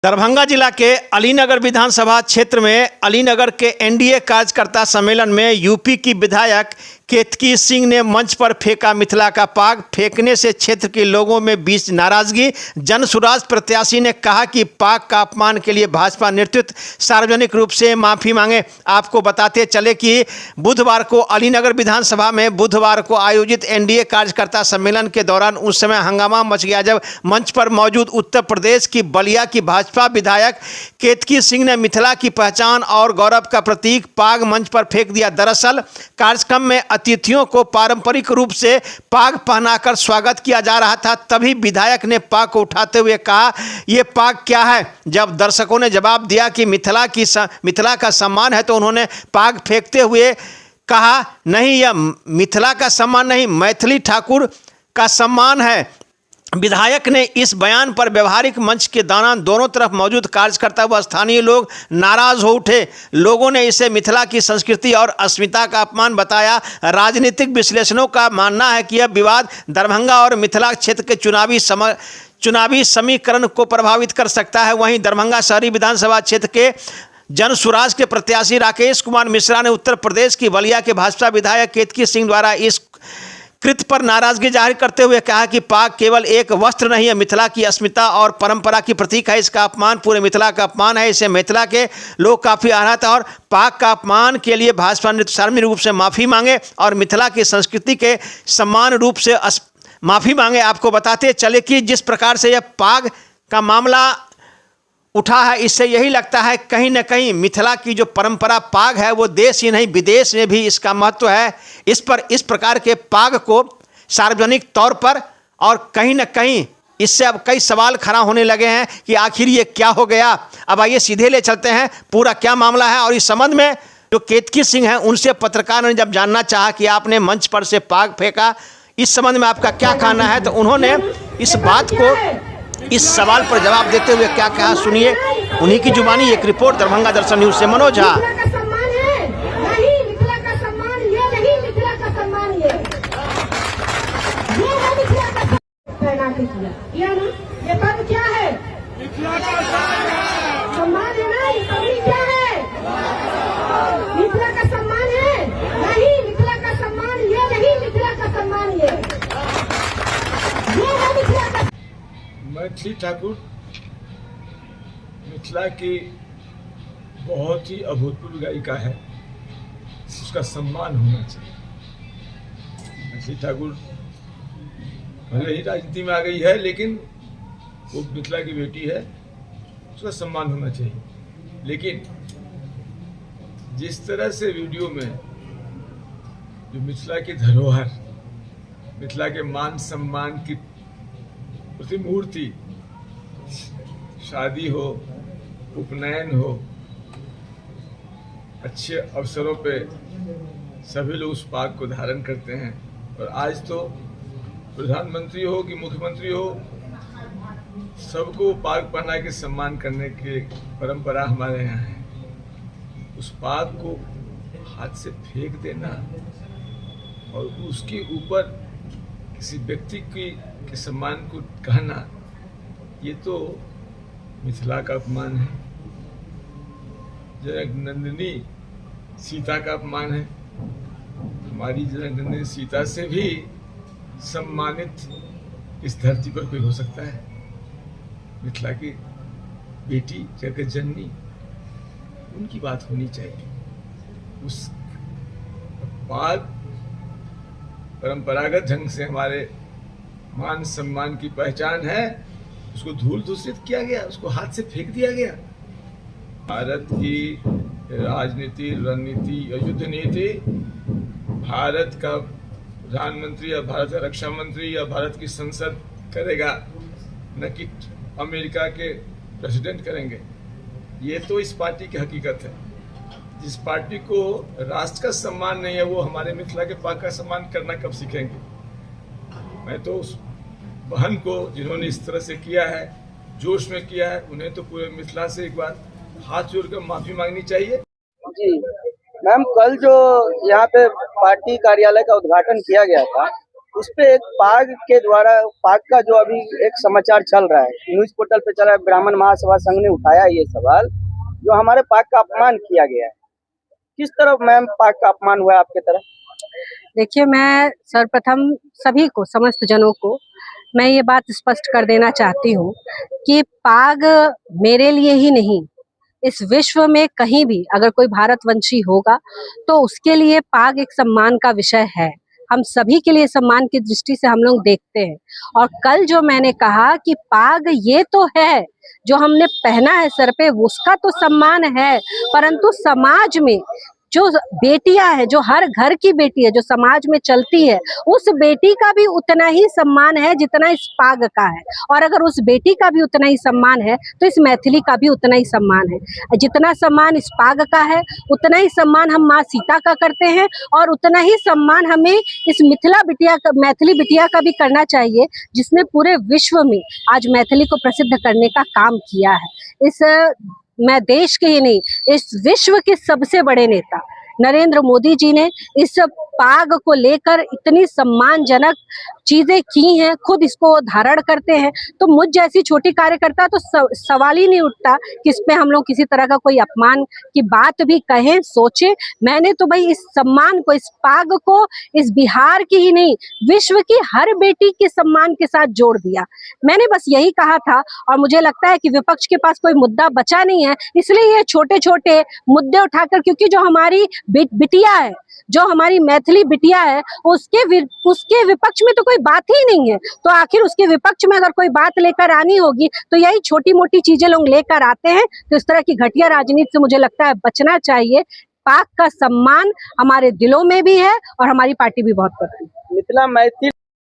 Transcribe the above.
दरभंगा जिला के अलीनगर विधानसभा क्षेत्र में अलीनगर के एनडीए कार्यकर्ता सम्मेलन में यूपी की विधायक केतकी सिंह ने मंच पर फेंका मिथिला का पाग। फेंकने से क्षेत्र के लोगों में बीच नाराजगी। जनसुराज प्रत्याशी ने कहा कि पाग का अपमान के लिए भाजपा नेतृत्व सार्वजनिक रूप से माफी मांगे। आपको बताते चले कि बुधवार को अलीनगर विधानसभा में बुधवार को आयोजित एनडीए कार्यकर्ता सम्मेलन के दौरान उस समय हंगामा मच गया जब मंच पर मौजूद उत्तर प्रदेश की बलिया की भाजपा विधायक केतकी सिंह ने मिथिला की पहचान और गौरव का प्रतीक पाग मंच पर फेंक दिया। दरअसल कार्यक्रम में अतिथियों को पारंपरिक रूप से पाग पहनाकर स्वागत किया जा रहा था, तभी विधायक ने पाग को उठाते हुए कहा, ये पाग क्या है। जब दर्शकों ने जवाब दिया कि मिथिला का सम्मान है, तो उन्होंने पाग फेंकते हुए कहा, नहीं, यह मिथिला का सम्मान नहीं, मैथिली ठाकुर का सम्मान है। विधायक ने इस बयान पर व्यवहारिक मंच के दौरान दोनों तरफ मौजूद कार्यकर्ता व स्थानीय लोग नाराज हो उठे। लोगों ने इसे मिथिला की संस्कृति और अस्मिता का अपमान बताया। राजनीतिक विश्लेषणों का मानना है कि यह विवाद दरभंगा और मिथिला क्षेत्र के चुनावी समीकरण को प्रभावित कर सकता है। वहीं दरभंगा शहरी विधानसभा क्षेत्र के जनसुराज के प्रत्याशी राकेश कुमार मिश्रा ने उत्तर प्रदेश की बलिया के भाजपा विधायक केतकी सिंह द्वारा इस कृत्य पर नाराजगी जाहिर करते हुए कहा कि पाग केवल एक वस्त्र नहीं है, मिथिला की अस्मिता और परंपरा की प्रतीक है। इसका अपमान पूरे मिथिला का अपमान है। इसे मिथिला के लोग काफ़ी आहत हैं और पाग का अपमान के लिए भाजपा ने सार्वजनिक रूप से माफ़ी मांगे और मिथिला की संस्कृति के सम्मान रूप से माफ़ी मांगे। आपको बताते चले कि जिस प्रकार से यह पाग का मामला उठा है, इससे यही लगता है कहीं न कहीं मिथिला की जो परंपरा पाग है वो देश ही नहीं विदेश में भी इसका महत्व है। इस प्रकार के पाग को सार्वजनिक तौर पर और कहीं न कहीं इससे अब कई सवाल खड़ा होने लगे हैं कि आखिर ये क्या हो गया। अब आइए सीधे ले चलते हैं पूरा क्या मामला है। और इस संबंध में जो केतकी सिंह हैं उनसे पत्रकार ने जब जानना चाहा कि आपने मंच पर से पाग फेंका, इस संबंध में आपका क्या कहना है, तो उन्होंने इस बात को इस सवाल पर जवाब देते हुए क्या कहा, सुनिए उन्हीं की जुबानी। एक रिपोर्ट दरभंगा दर्शन न्यूज से मनोज झा। ये पद क्या है? सम्मान है ना, ये पद क्या है? मिथिला का सम्मान है? नहीं, मिथिला का सम्मान ये नहीं, मिथिला का सम्मान ये है मिथिला का। मैथिली ठाकुर मिथिला की बहुत ही अभूतपूर्व गायिका है, उसका सम्मान होना चाहिए। मैथिली ठाकुर भले ही राजनीति में आ गई है, लेकिन वो मिथिला की बेटी है, उसका सम्मान होना चाहिए। लेकिन जिस तरह से वीडियो में जो मिथिला की धरोहर, मिथिला के मान सम्मान की प्रतिमूर्ति, शादी हो, उपनयन हो, अच्छे अवसरों पे सभी लोग उस पाग को धारण करते हैं। और आज तो प्रधानमंत्री हो कि मुख्यमंत्री हो, सबको पाग पहना के सम्मान करने की परंपरा हमारे यहाँ है। उस पाग को हाथ से फेंक देना और उसके ऊपर किसी व्यक्ति के सम्मान को कहना, ये तो मिथिला का अपमान है, जनकनंदिनी सीता का अपमान है। हमारी जनकनंदिनी सीता से भी सम्मानित इस धरती पर कोई हो सकता है? मिथिला की बेटी जगत जननी, उनकी बात होनी चाहिए। उस पाग परंपरागत ढंग से हमारे मान सम्मान की पहचान है, उसको धूल दूषित किया गया, उसको हाथ से फेंक दिया गया। भारत की राजनीति, रणनीति या युद्ध नीति भारत का प्रधानमंत्री या भारत का रक्षा मंत्री या भारत की संसद करेगा, न कि अमेरिका के प्रेसिडेंट करेंगे। ये तो इस पार्टी की हकीकत है। जिस पार्टी को राष्ट्र का सम्मान नहीं है, वो हमारे मिथिला के पाग का सम्मान करना कब सीखेंगे? मैं तो उस बहन को जिन्होंने इस तरह से किया है, जोश में किया है, उन्हें तो पूरे मिथिला से एक बार हाथ जोड़कर माफी मांगनी चाहिए। जी मैम, कल जो यहाँ पे पार्टी कार्यालय का उद्घाटन किया गया था, उस पे एक पाग के द्वारा पाग का जो अभी एक समाचार चल रहा है, न्यूज पोर्टल पे चल रहा है, ब्राह्मण महासभा संघ ने उठाया ये सवाल, जो हमारे पाग का अपमान किया गया है। किस तरह मैम पाग का अपमान हुआ है आपके तरफ? देखिए, मैं सर्वप्रथम सभी को, समस्त जनों को मैं ये बात स्पष्ट कर देना चाहती हूँ कि पाग मेरे लिए ही नहीं, इस विश्व में कहीं भी अगर कोई भारतवंशी होगा तो उसके लिए पाग एक सम्मान का विषय है। हम सभी के लिए सम्मान की दृष्टि से हम लोग देखते हैं। और कल जो मैंने कहा कि पाग ये तो है जो हमने पहना है सर पे, उसका तो सम्मान है, परंतु समाज में जो बेटियां हैं, जो हर घर की बेटी है, जो समाज में चलती है, उस बेटी का भी उतना ही सम्मान है जितना इस पाग का है। और अगर उस बेटी का भी उतना ही सम्मान है तो इस मैथिली का भी उतना ही सम्मान है। जितना सम्मान इस पाग का है उतना ही सम्मान हम माँ सीता का करते हैं, और उतना ही सम्मान हमें इस मैथिली बिटिया का भी करना चाहिए, जिसने पूरे विश्व में आज मैथिली को प्रसिद्ध करने का काम किया है। मैं देश के ही नहीं, इस विश्व के सबसे बड़े नेता नरेंद्र मोदी जी ने इस पाग को लेकर इतनी सम्मानजनक चीजें की हैं, खुद इसको धारण करते हैं। तो मुझ जैसी छोटी कार्यकर्ता तो सवाल ही नहीं उठता कि इस पे हम लोग किसी तरह का कोई अपमान की बात भी कहें, सोचे। मैंने तो भाई इस सम्मान को, इस पाग को इस बिहार की ही नहीं, विश्व की हर बेटी के सम्मान के साथ जोड़ दिया। मैंने बस यही कहा था, और मुझे लगता है कि विपक्ष के पास कोई मुद्दा बचा नहीं है, इसलिए ये छोटे छोटे मुद्दे उठाकर, क्योंकि जो हमारी बिटिया है, जो हमारी मैथिली बिटिया है, उसके विपक्ष में तो कोई बात ही नहीं है। तो आखिर उसके विपक्ष में अगर कोई बात लेकर आनी होगी तो यही छोटी मोटी चीजें लोग लेकर आते हैं। तो इस तरह की घटिया राजनीति से मुझे लगता है बचना चाहिए। पाक का सम्मान हमारे दिलों में भी है और हमारी पार्टी भी बहुत करती है। मिथिला मैथिल